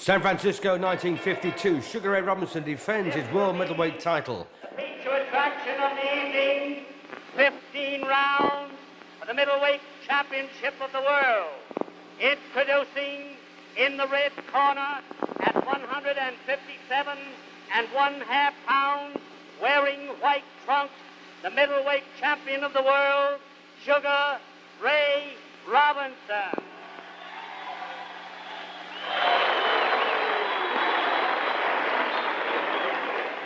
San Francisco, 1952. Sugar Ray Robinson defends his world middleweight title. The feature attraction of the evening, 15 rounds for the middleweight championship of the world. Introducing in the red corner at 157 1/2 pounds, wearing white trunks, the middleweight champion of the world, Sugar Ray Robinson.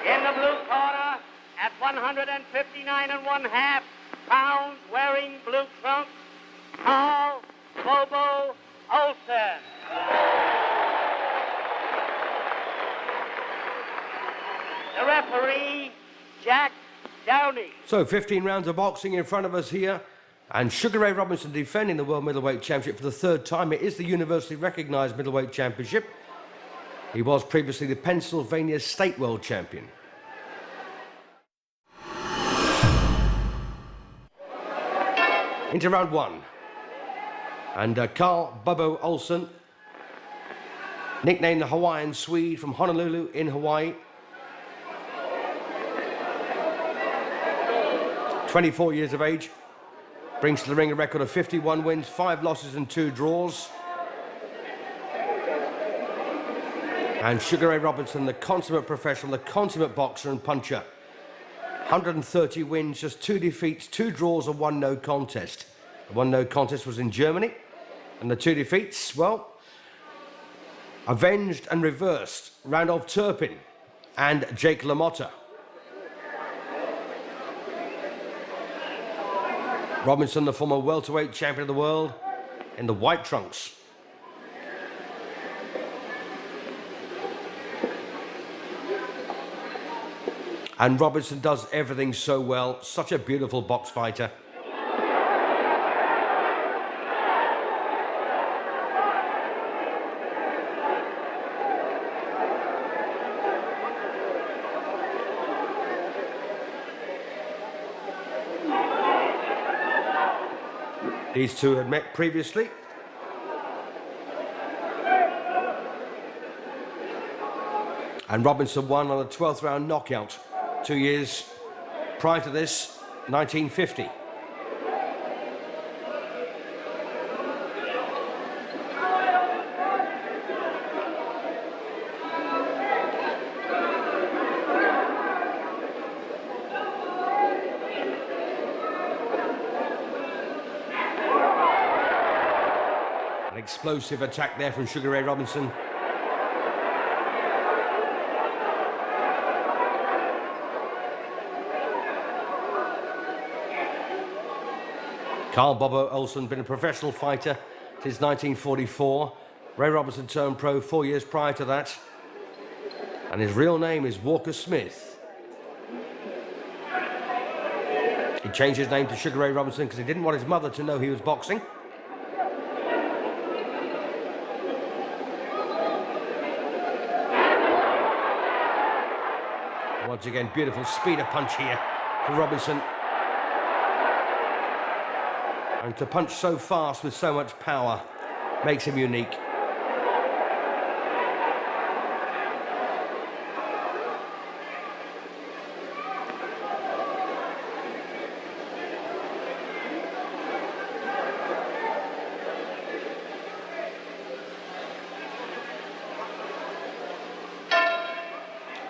In the blue corner at 159 1/2 pounds, wearing blue trunks, Carl Bobo Olson. The referee, Jack Downey. So 15 rounds of boxing in front of us here. And Sugar Ray Robinson defending the World Middleweight Championship for the third time. It is the universally recognised Middleweight Championship. He was previously the Pennsylvania State World Champion. Into round one. And Carl Bobo Olson, nicknamed the Hawaiian Swede, from Honolulu in Hawaii. 24 years of age. Brings to the ring a record of 51 wins, 5 losses and 2 draws. And Sugar Ray Robinson, the consummate professional, the consummate boxer and puncher. 130 wins, just 2 defeats, 2 draws and 1 no contest. The 1 no contest was in Germany. And the 2 defeats, well, avenged and reversed Randolph Turpin and Jake LaMotta. Robinson, the former welterweight champion of the world, in the white trunks. And Robinson does everything so well. Such a beautiful box fighter. These two had met previously. And Robinson won on a 12th round knockout 2 years prior to this, 1950. An explosive attack there from Sugar Ray Robinson. Carl Bobo Olson, been a professional fighter since 1944. Ray Robinson turned pro 4 years prior to that. And his real name is Walker Smith. He changed his name to Sugar Ray Robinson because he didn't want his mother to know he was boxing. Once again, beautiful speeder punch here for Robinson. And to punch so fast with so much power makes him unique.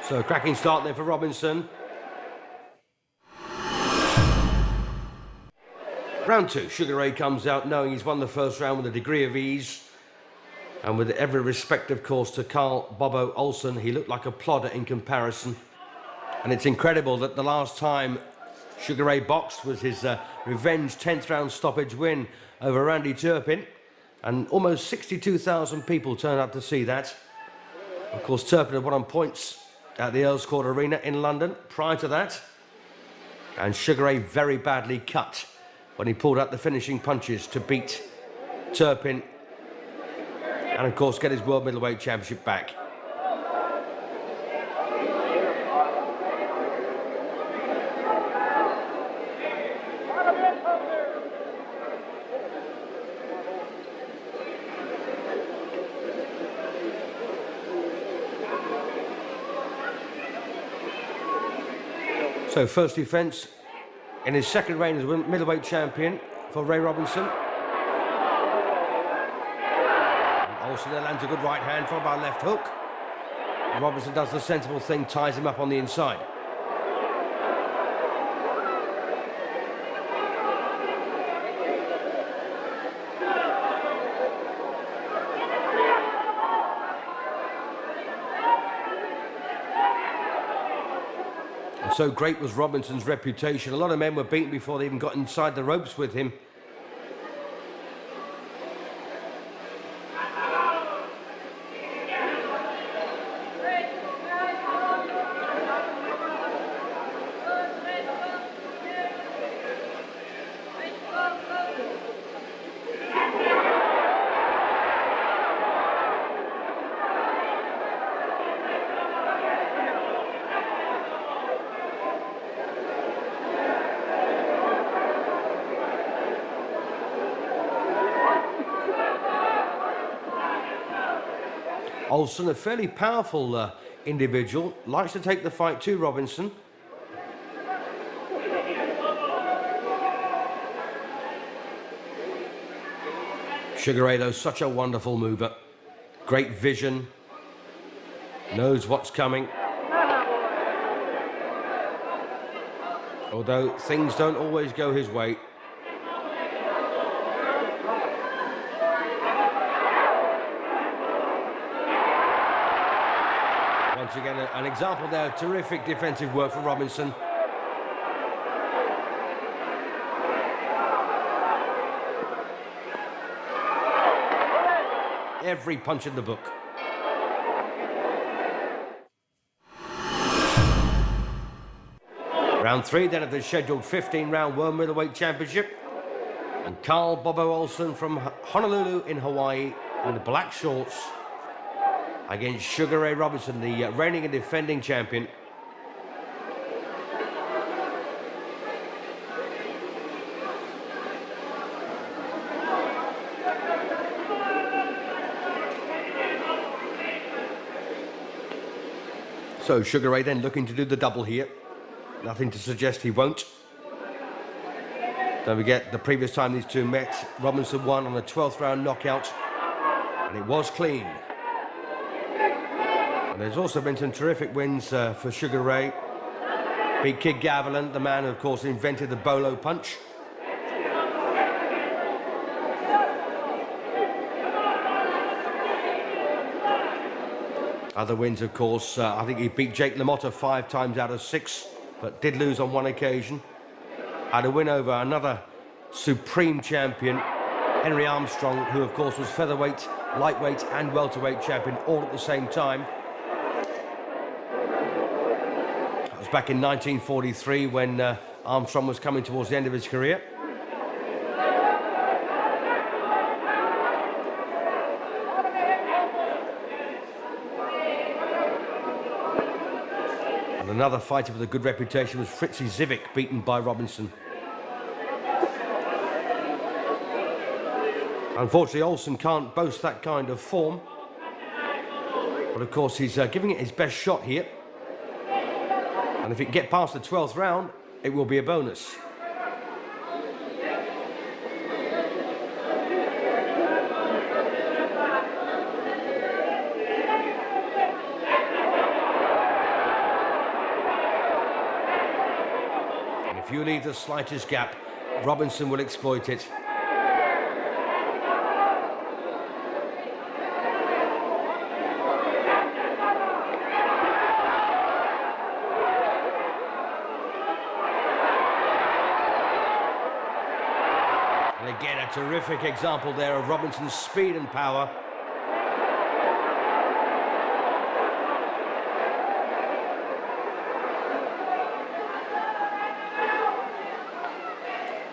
So a cracking start there for Robinson. Round 2, Sugar Ray comes out knowing he's won the first round with a degree of ease. And with every respect, of course, to Carl Bobo Olson, he looked like a plodder in comparison. And it's incredible that the last time Sugar Ray boxed was his revenge 10th round stoppage win over Randy Turpin. And almost 62,000 people turned out to see that. Of course, Turpin had won on points at the Earls Court Arena in London prior to that. And Sugar Ray very badly cut when he pulled out the finishing punches to beat Turpin and, of course, get his World Middleweight Championship back. So first defence in his second reign as middleweight champion for Ray Robinson. And Olson there lands a good right hand followed by a left hook. Robinson does the sensible thing, ties him up on the inside. And so great was Robinson's reputation. A lot of men were beaten before they even got inside the ropes with him. Olson, a fairly powerful individual, likes to take the fight to Robinson. Sugar Ray, though, such a wonderful mover. Great vision. Knows what's coming. Although things don't always go his way. Once again, an example there of terrific defensive work from Robinson. Every punch in the book. Round 3 then of the scheduled 15-round World Middleweight Championship. And Carl Bobo Olson from Honolulu in Hawaii in the black shorts against Sugar Ray Robinson, the reigning and defending champion. So Sugar Ray then looking to do the double here. Nothing to suggest he won't. Don't forget, the previous time these two met, Robinson won on a 12th round knockout, and it was clean. And there's also been some terrific wins for Sugar Ray. Beat Kid Gavilan, the man who, of course, invented the bolo punch. Other wins, of course, I think he beat Jake LaMotta 5 times out of 6, but did lose on one occasion. Had a win over another supreme champion, Henry Armstrong, who, of course, was featherweight, lightweight and welterweight champion all at the same time. That was back in 1943 when Armstrong was coming towards the end of his career. Another fighter with a good reputation was Fritzy Zivic, beaten by Robinson. Unfortunately, Olson can't boast that kind of form. But of course, he's giving it his best shot here. And if he can get past the 12th round, it will be a bonus. If you leave the slightest gap, Robinson will exploit it. And again, a terrific example there of Robinson's speed and power.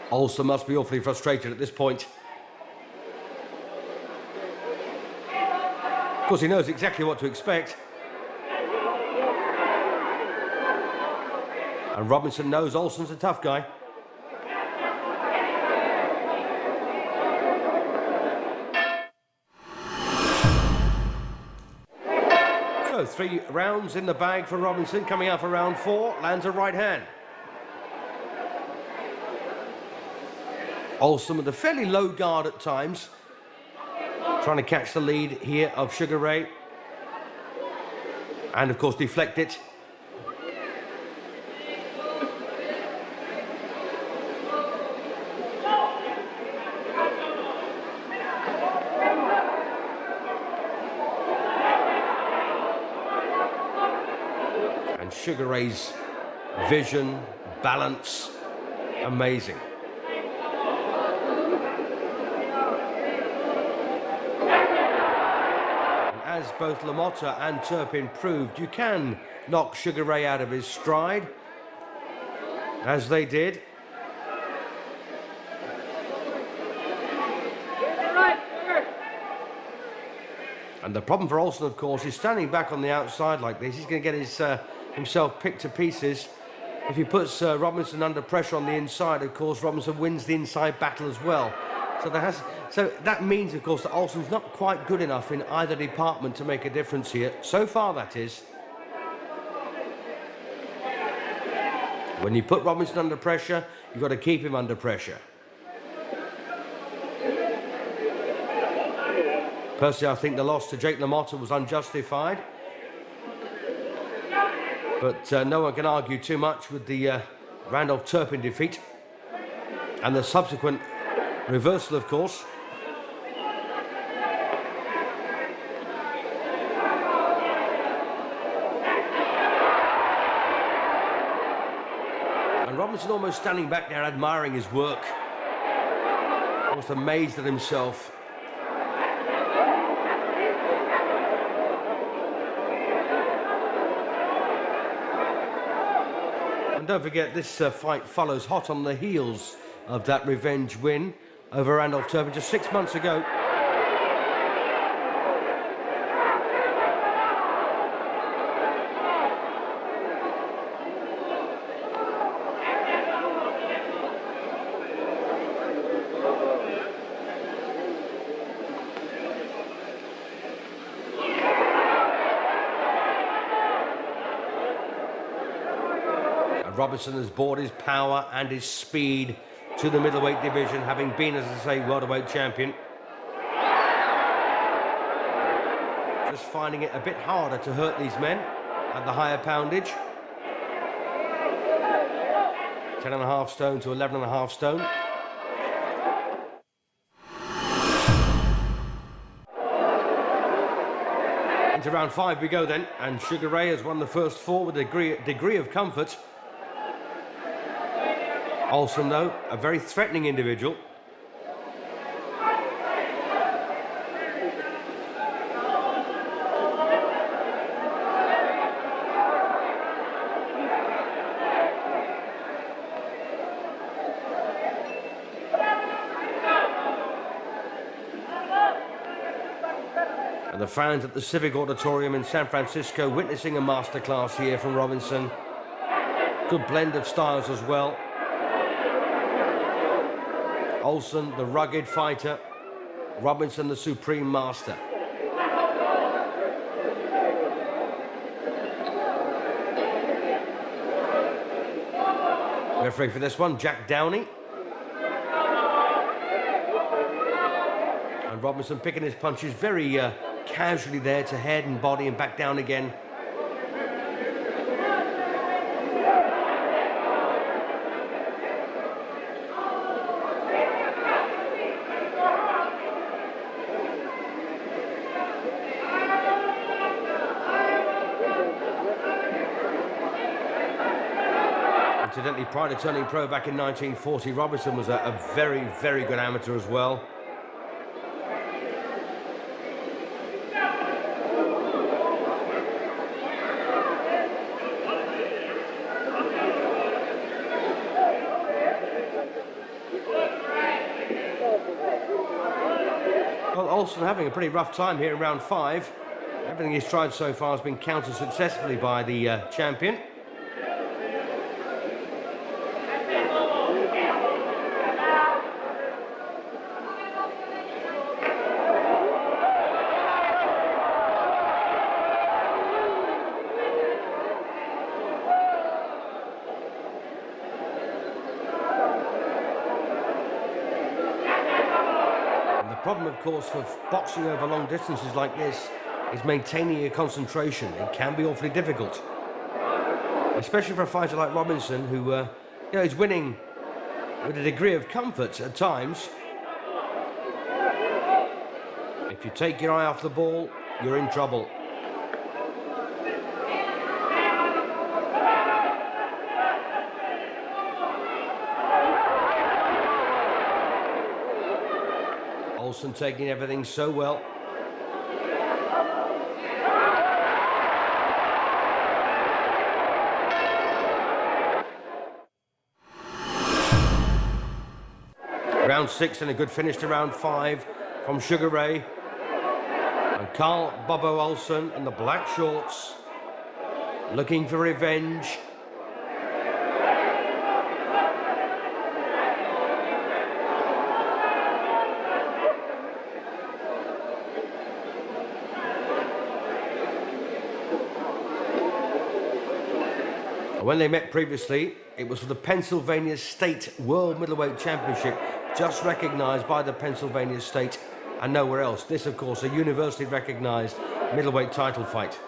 Olson must be awfully frustrated at this point. Of course, he knows exactly what to expect. And Robinson knows Olson's a tough guy. So 3 rounds in the bag for Robinson. Coming out for round 4, lands a right hand. Olson with a fairly low guard at times, trying to catch the lead here of Sugar Ray. And of course deflect it. And Sugar Ray's vision, balance, amazing. As both LaMotta and Turpin proved, you can knock Sugar Ray out of his stride, as they did. And the problem for Olson, of course, is standing back on the outside like this. He's going to get his himself picked to pieces. If he puts Robinson under pressure on the inside, of course, Robinson wins the inside battle as well. So that means, of course, that Olson's not quite good enough in either department to make a difference here. So far, that is. When you put Robinson under pressure, you've got to keep him under pressure. Personally, I think the loss to Jake LaMotta was unjustified. But no one can argue too much with the Randolph Turpin defeat. And the subsequent reversal, of course. And Robinson almost standing back there admiring his work. Almost amazed at himself. And don't forget, this fight follows hot on the heels of that revenge win over Randolph Turpin just 6 months ago. And Robinson has brought his power and his speed to the middleweight division, having been, as I say, welterweight champion. Just finding it a bit harder to hurt these men at the higher poundage. 10.5 stone to 11.5 stone. Into round 5 we go then, and Sugar Ray has won the first 4 with a degree of comfort. Olson, though, a very threatening individual. And the fans at the Civic Auditorium in San Francisco witnessing a masterclass here from Robinson. Good blend of styles as well. Olson, the rugged fighter. Robinson, the supreme master. Referee for this one, Jack Downey. And Robinson picking his punches very casually there to head and body and back down again. Incidentally, prior to turning pro back in 1940, Robinson was a very, very good amateur as well. Well, Olson having a pretty rough time here in round 5. Everything he's tried so far has been countered successfully by the champion. problem, of course, for boxing over long distances like this is maintaining your concentration. It can be awfully difficult, especially for a fighter like Robinson, who is winning with a degree of comfort at times. If you take your eye off the ball, you're in trouble. Olson taking everything so well. Round 6 and a good finish to round 5 from Sugar Ray. And Carl Bobo Olson in the black shorts, looking for revenge. When they met previously, it was for the Pennsylvania State World Middleweight Championship, just recognised by the Pennsylvania State and nowhere else. This, of course, a universally recognised middleweight title fight.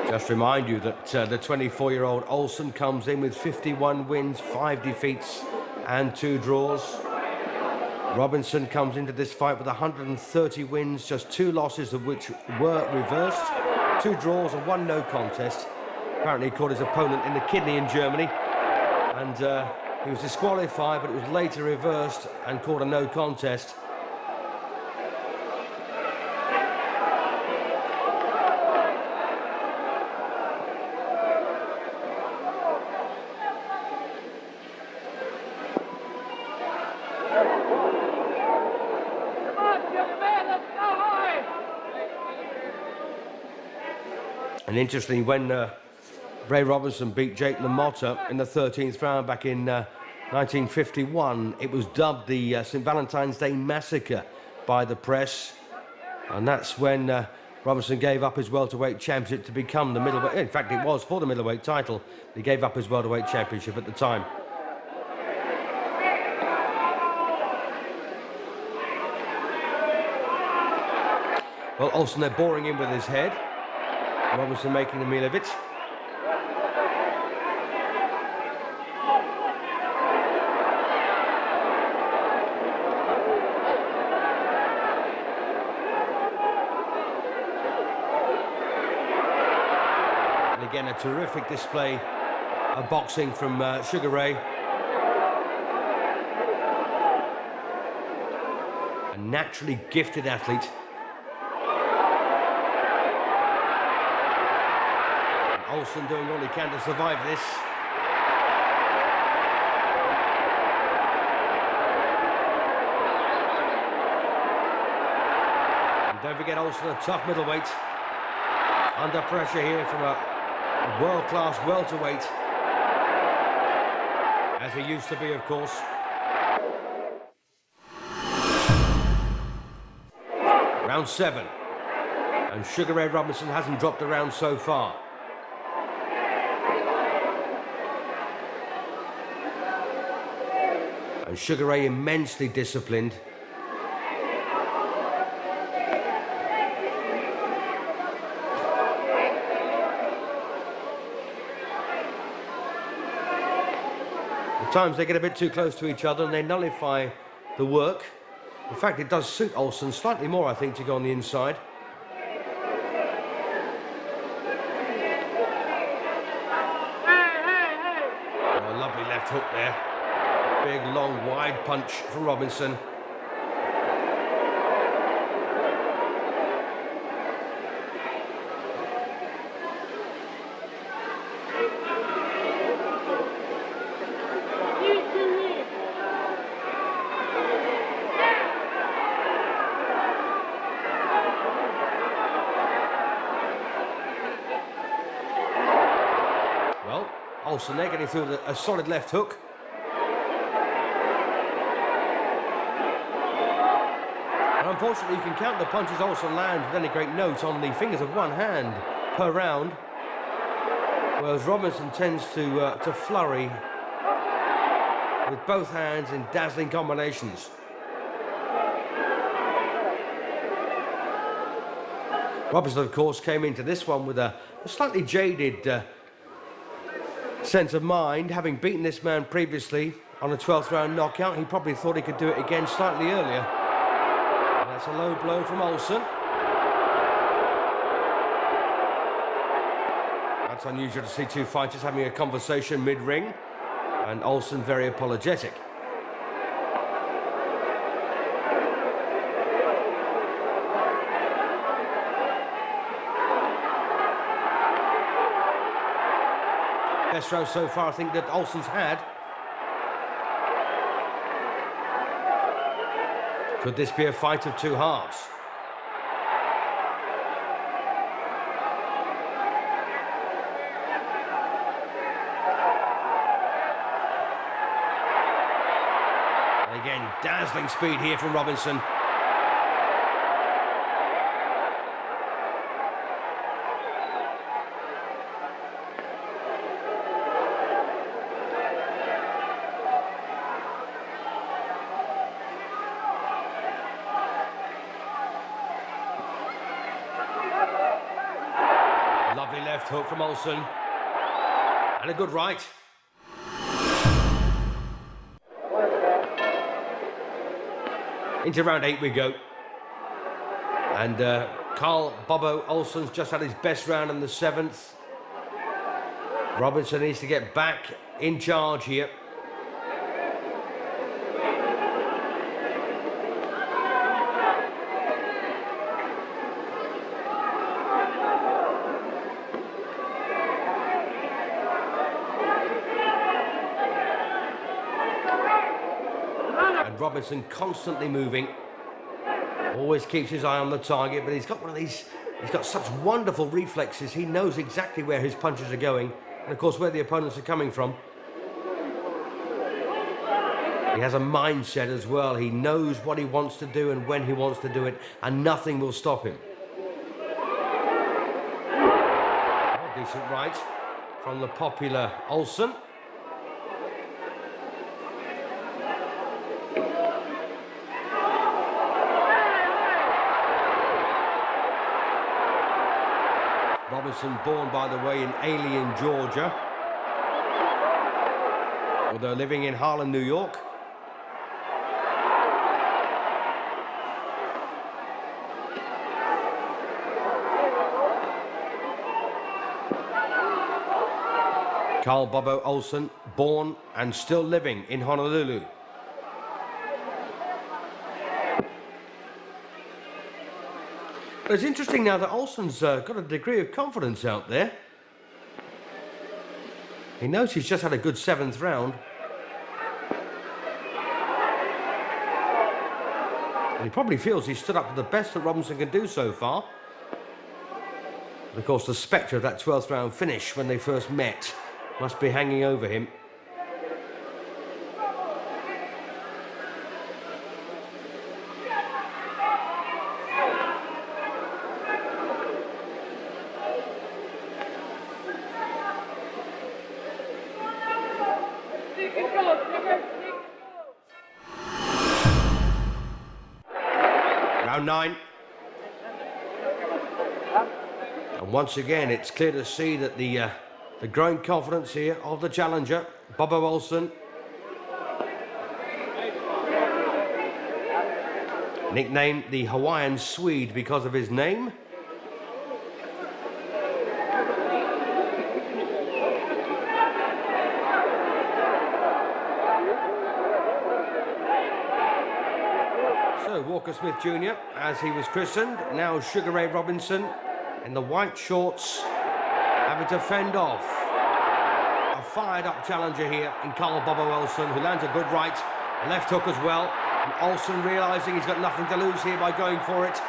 Just remind you that the 24-year-old Olson comes in with 51 wins, 5 defeats and 2 draws. Robinson comes into this fight with 130 wins, just 2 losses of which were reversed, 2 draws and 1 no contest. Apparently he caught his opponent in the kidney in Germany, and he was disqualified, but it was later reversed and caught a no contest. And interestingly, when Ray Robinson beat Jake LaMotta in the 13th round back in 1951, it was dubbed the St. Valentine's Day Massacre by the press. And that's when Robinson gave up his welterweight championship to become the middleweight. In fact, it was for the middleweight title. He gave up his welterweight championship at the time. Well, Olson, they're boring in with his head. Robinson making a meal of it. And again, a terrific display of boxing from Sugar Ray. A naturally gifted athlete. Olson doing all he can to survive this. And don't forget Olson, a tough middleweight. Under pressure here from a world-class welterweight. As he used to be, of course. Round 7. And Sugar Ray Robinson hasn't dropped a round so far. And Sugar Ray immensely disciplined. At times they get a bit too close to each other and they nullify the work. In fact, it does suit Olson slightly more, I think, to go on the inside. Oh, a lovely left hook there. Big, long, wide punch from Robinson. Well, Olson there getting through a solid left hook. Unfortunately, you can count the punches Olson lands with any great note on the fingers of one hand per round. whereas Robinson tends to flurry with both hands in dazzling combinations. Robinson, of course, came into this one with a slightly jaded sense of mind, having beaten this man previously on a 12th round knockout. He probably thought he could do it again slightly earlier. And that's a low blow from Olson. That's unusual to see two fighters having a conversation mid-ring, and Olson very apologetic. Best round so far, I think, that Olson's had. Could this be a fight of two halves? And again, dazzling speed here from Robinson. Lovely left hook from Olson. And a good right. Into round 8 we go. And Carl Bobo Olson's just had his best round in the 7th. Robinson needs to get back in charge here. Robinson constantly moving, always keeps his eye on the target, but he's got one of these, he's got such wonderful reflexes. He knows exactly where his punches are going, and of course where the opponents are coming from. He has a mindset as well. He knows what he wants to do and when he wants to do it, and nothing will stop him. Oh, decent right from the popular Olson. Robinson, born, by the way, in Alien, Georgia, although living in Harlem, New York. Carl Bobo Olson, born and still living in Honolulu. But it's interesting now that Olson's got a degree of confidence out there. He knows he's just had a good 7th round. And he probably feels he's stood up to the best that Robinson can do so far. But of course, the spectre of that 12th round finish when they first met must be hanging over him. Round 9. And once again, it's clear to see that the growing confidence here of the challenger, Bobo Olson. Nicknamed the Hawaiian Swede because of his name. So Walker Smith Jr., as he was christened, now Sugar Ray Robinson in the white shorts, having to fend off a fired-up challenger here in Carl Bobo Olson, who lands a good right, a left hook as well. And Olson realising he's got nothing to lose here by going for it.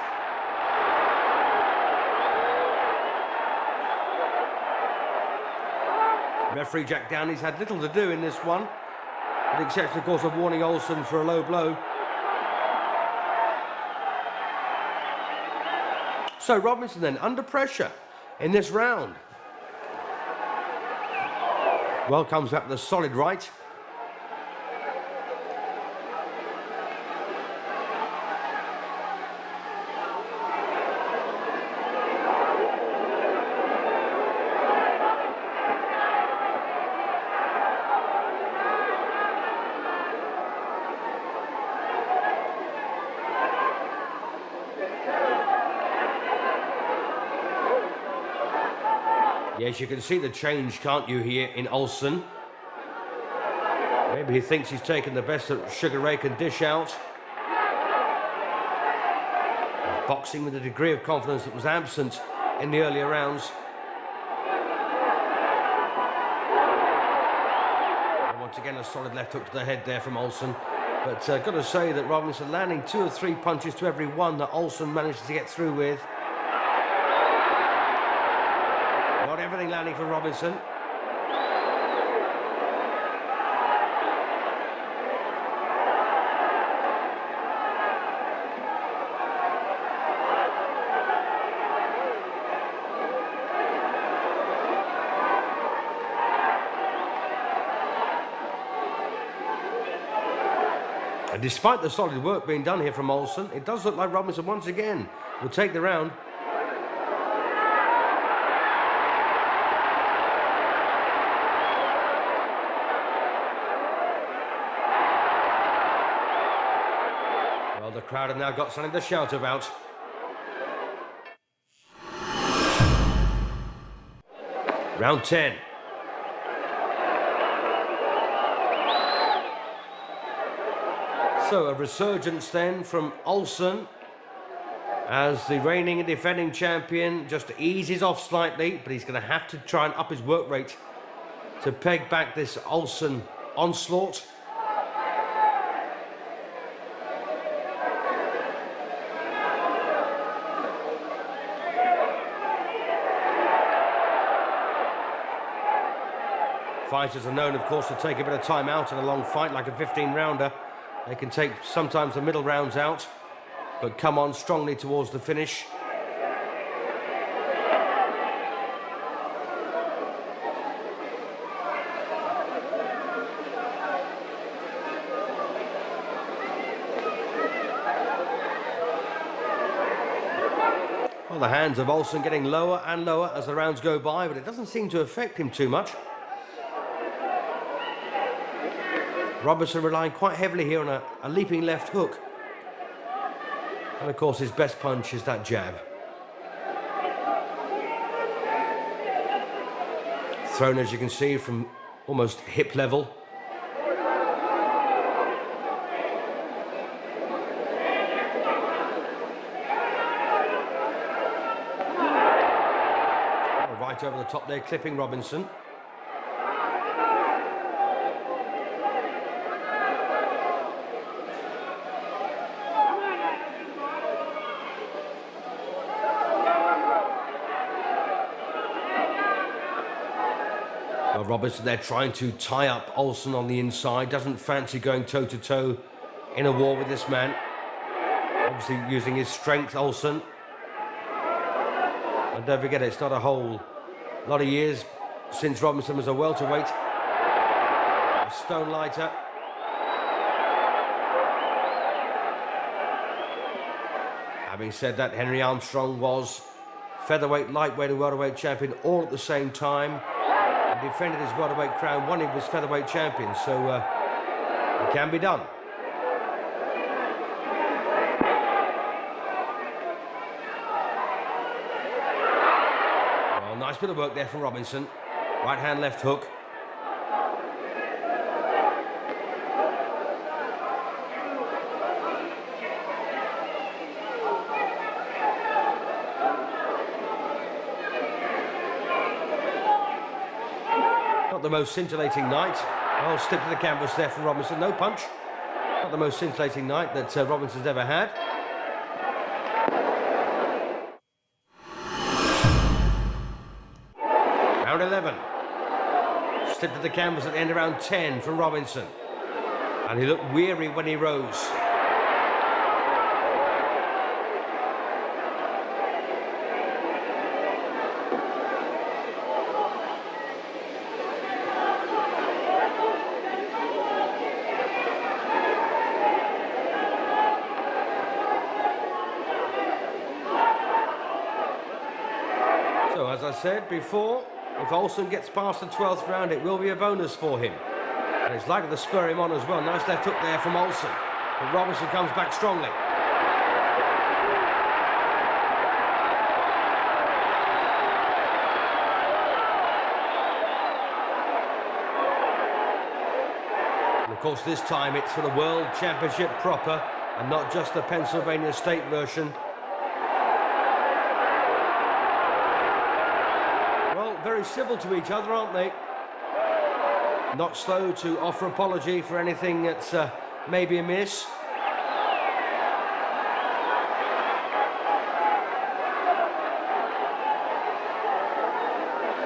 Referee Jack Downey's had little to do in this one, with the exception, of course, of warning Olson for a low blow. So Robinson then under pressure in this round. Well, comes up the solid right. Yes, you can see the change, can't you, here in Olson? Maybe he thinks he's taken the best that Sugar Ray can dish out. He's boxing with a degree of confidence that was absent in the earlier rounds. And once again, a solid left hook to the head there from Olson. But got to say that Robinson landing 2 or 3 punches to every one that Olson managed to get through with. Not everything landing for Robinson. And despite the solid work being done here from Olson, it does look like Robinson once again will take the round. Well, the crowd have now got something to shout about. Round 10. So a resurgence then from Olson as the reigning and defending champion just eases off slightly, but he's going to have to try and up his work rate to peg back this Olson onslaught. Fighters are known, of course, to take a bit of time out in a long fight, like a 15-rounder. They can take sometimes the middle rounds out, but come on strongly towards the finish. Well, the hands of Olson getting lower and lower as the rounds go by, but it doesn't seem to affect him too much. Robinson relying quite heavily here on a leaping left hook. And of course his best punch is that jab. Thrown, as you can see, from almost hip level. Right over the top there, clipping Robinson. Well, Robinson there trying to tie up Olson on the inside. Doesn't fancy going toe-to-toe in a war with this man. Obviously using his strength, Olson. And don't forget, it's not a whole lot of years since Robinson was a welterweight. A stone lighter. Having said that, Henry Armstrong was featherweight, lightweight and welterweight champion all at the same time. And defended his welterweight crown when he was featherweight champion, so it can be done. Well, nice bit of work there from Robinson. Right hand, left hook. Not the most scintillating night. Well, stick to the canvas there from Robinson. No punch. Not the most scintillating night that Robinson's ever had. Round 11. Stick to the canvas at the end of round 10 from Robinson. And he looked weary when he rose. said before, if Olson gets past the 12th round, it will be a bonus for him. And it's likely to spur him on as well. Nice left hook there from Olson. But Robinson comes back strongly. And of course, this time it's for the World Championship proper and not just the Pennsylvania State version. Well, very civil to each other, aren't they? Not slow to offer apology for anything that's maybe amiss.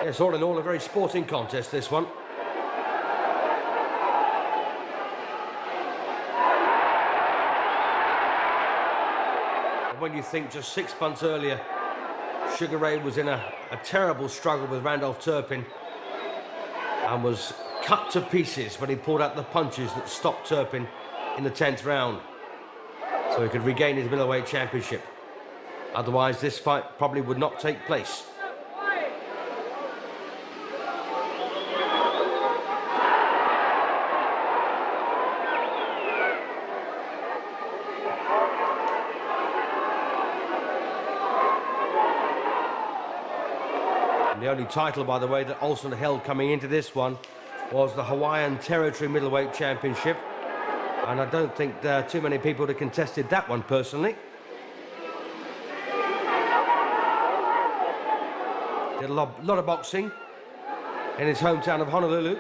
Yes, all in all, a very sporting contest, this one. When you think just 6 months earlier, Sugar Ray was in a terrible struggle with Randolph Turpin and was cut to pieces when he pulled out the punches that stopped Turpin in the 10th round, so he could regain his middleweight championship. Otherwise, this fight probably would not take place. The only title, by the way, that Olson held coming into this one was the Hawaiian Territory Middleweight Championship. And I don't think there are too many people that contested that one, personally. Did a lot of boxing in his hometown of Honolulu.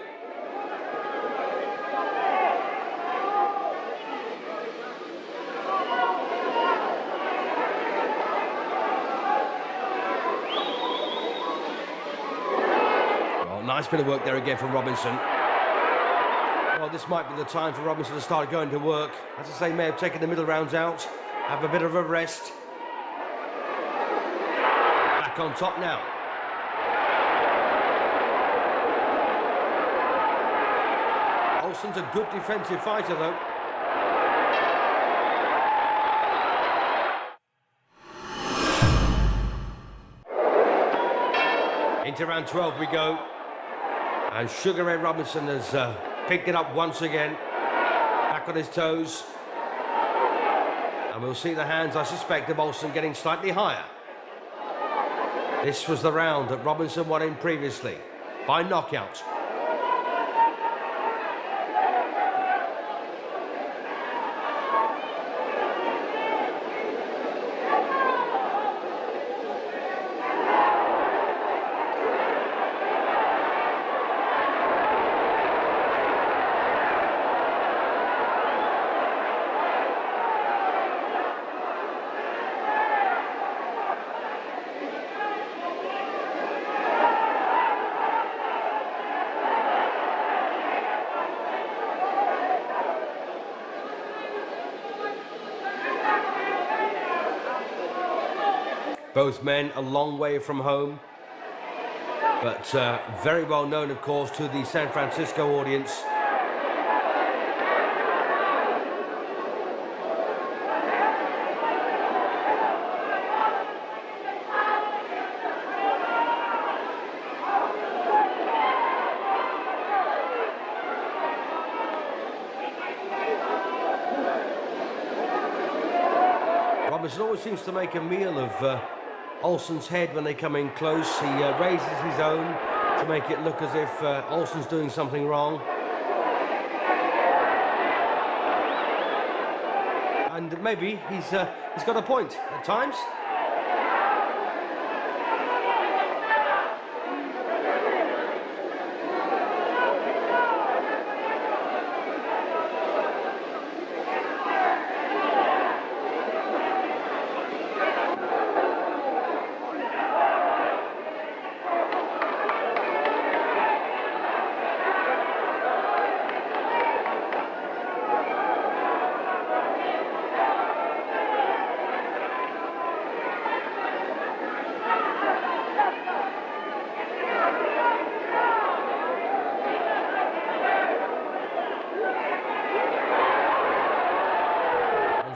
Nice bit of work there again from Robinson. Well, this might be the time for Robinson to start going to work. As I say, may have taken the middle rounds out, have a bit of a rest. Back on top now. Olson's a good defensive fighter, though. Into round 12 we go. And Sugar Ray Robinson has picked it up once again. Back on his toes. And we'll see the hands, I suspect, of Olson getting slightly higher. This was the round that Robinson won in previously, by knockout. Both men a long way from home, but very well known, of course, to the San Francisco audience. Robinson always seems to make a meal of Olson's head when they come in close. He raises his own to make it look as if Olson's doing something wrong. And maybe he's got a point at times.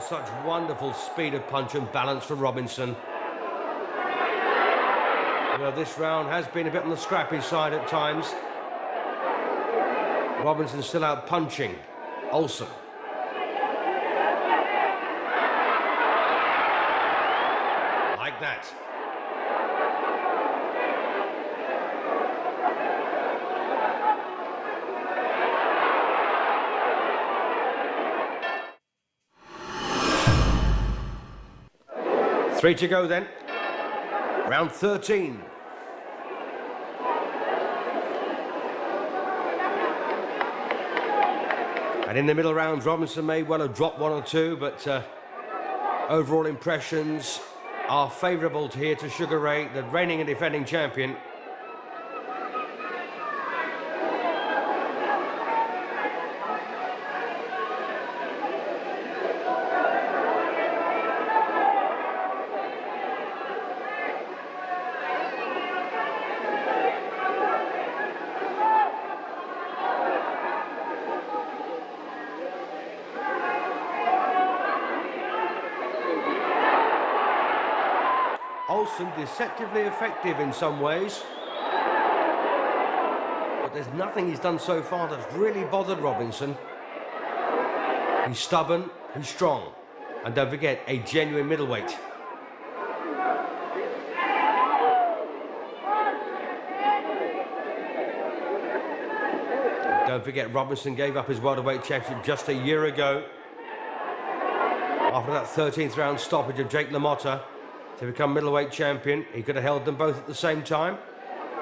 Such wonderful speed of punch and balance from Robinson. Well, this round has been a bit on the scrappy side at times. Robinson still out punching Olson. Like that. Three to go then. Round 13. And in the middle rounds, Robinson may well have dropped one or two, but overall impressions are favourable here to Sugar Ray, the reigning and defending champion. Olson deceptively effective in some ways, but there's nothing he's done so far that's really bothered Robinson. He's stubborn, he's strong, and don't forget, a genuine middleweight. Don't forget, Robinson gave up his welterweight championship just a year ago after that 13th round stoppage of Jake LaMotta to become middleweight champion. He could have held them both at the same time,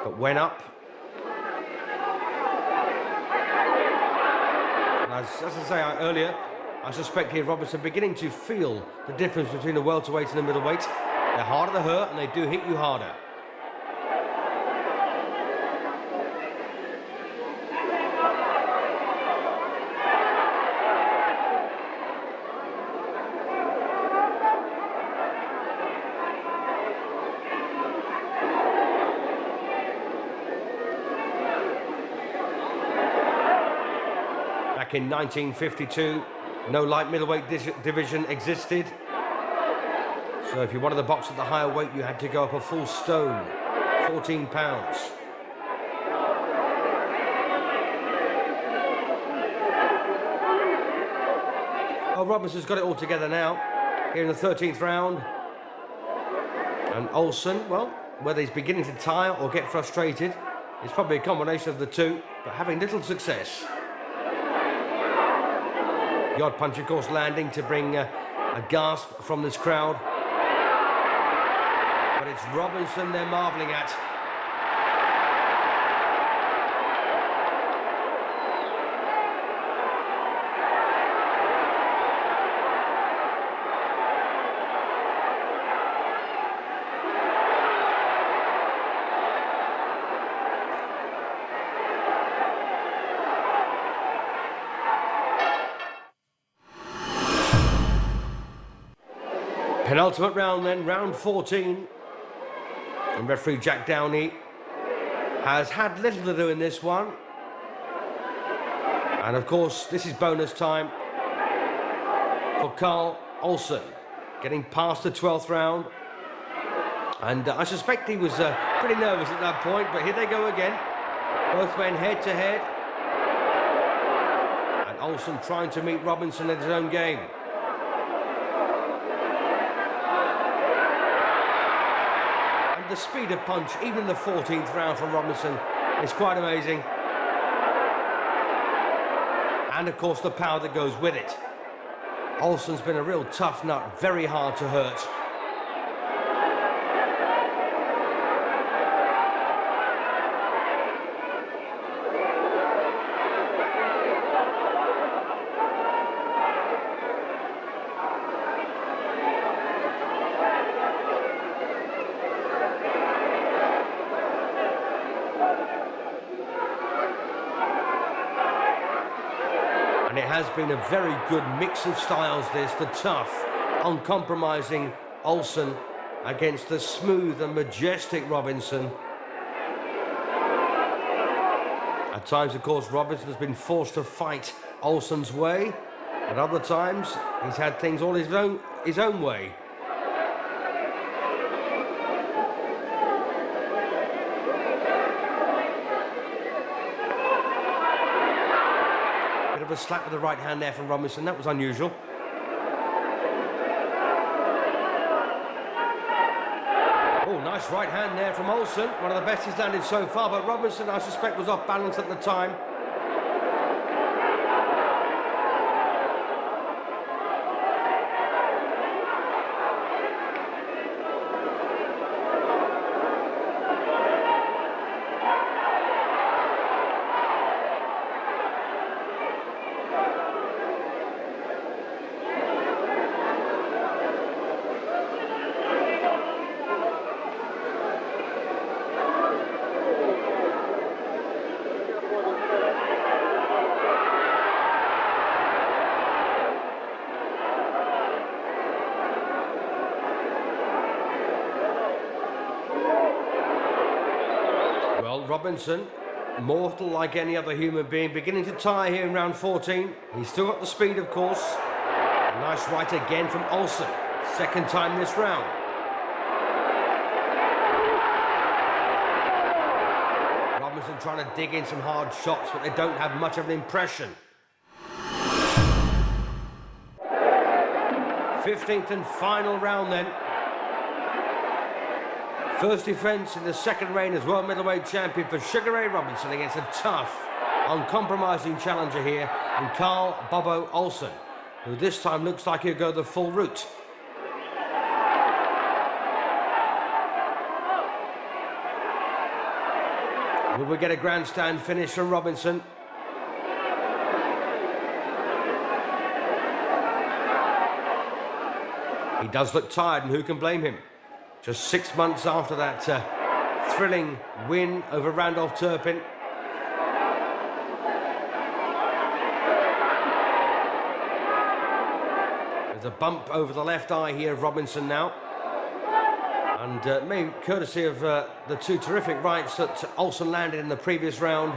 but went up. And as I say earlier, I suspect here Robinson beginning to feel the difference between a welterweight and a middleweight. They're harder to hurt and they do hit you harder. Back in 1952, no light middleweight division existed. So if you wanted to box at the higher weight, you had to go up a full stone, 14 pounds. Well, Robinson's got it all together now, here in the 13th round. And Olson, well, whether he's beginning to tire or get frustrated, it's probably a combination of the two, but having little success. The odd punch, of course, landing to bring a gasp from this crowd. But it's Robinson they're marvelling at. Penultimate round then, round 14. And referee Jack Downey has had little to do in this one. And of course, this is bonus time for Carl Olson, getting past the 12th round. And I suspect he was pretty nervous at that point, but here they go again. Both men head to head. And Olson trying to meet Robinson at his own game. The speed of punch, even in the 14th round from Robinson, is quite amazing. And of course the power that goes with it. Olson's been a real tough nut, very hard to hurt. And it has been a very good mix of styles, this. The tough, uncompromising Olson against the smooth and majestic Robinson. At times, of course, Robinson has been forced to fight Olson's way. At other times, he's had things all his own way. of a slap with the right hand there from Robinson. That was unusual. Oh, nice right hand there from Olson. One of the best he's landed so far, but Robinson, I suspect, was off balance at the time. Well, Robinson, mortal like any other human being, beginning to tire here in round 14. He's still got the speed, of course. A nice right again from Olson. Second time this round. Robinson trying to dig in some hard shots, but they don't have much of an impression. 15th and final round then. First defence in the second reign as world middleweight champion for Sugar Ray Robinson against a tough, uncompromising challenger here in Carl Bobo Olson, who this time looks like he'll go the full route. Will we get a grandstand finish from Robinson? He does look tired, and who can blame him? Just 6 months after that thrilling win over Randolph Turpin. There's a bump over the left eye here of Robinson now. And maybe courtesy of the two terrific rights that Olson landed in the previous round.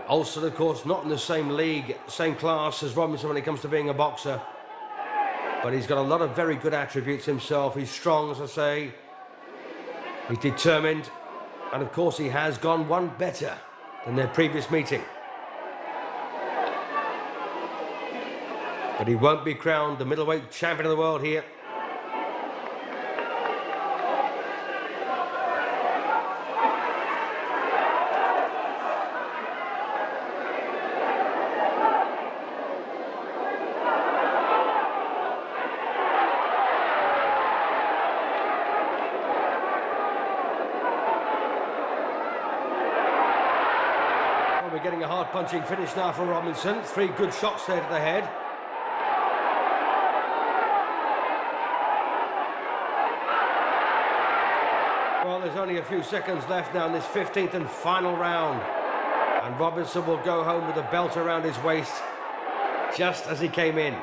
Olson, of course, not in the same league, same class as Robinson when it comes to being a boxer. But he's got a lot of very good attributes himself. He's strong, as I say. He's determined. And, of course, he has gone one better than their previous meeting. But he won't be crowned the middleweight champion of the world here. We're getting a hard punching finish now for Robinson. 3 good shots there to the head. Well, there's only a few seconds left now in this 15th and final round. And Robinson will go home with a belt around his waist, just as he came in.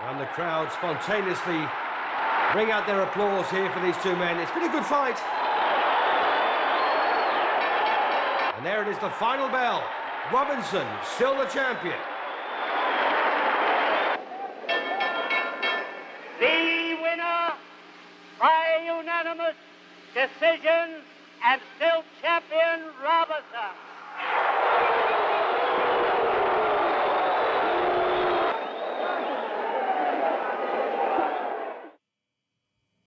And the crowd spontaneously bring out their applause here for these two men. It's been a good fight. And there it is, the final bell. Robinson, still the champion. The winner by unanimous decision and still champion Robinson.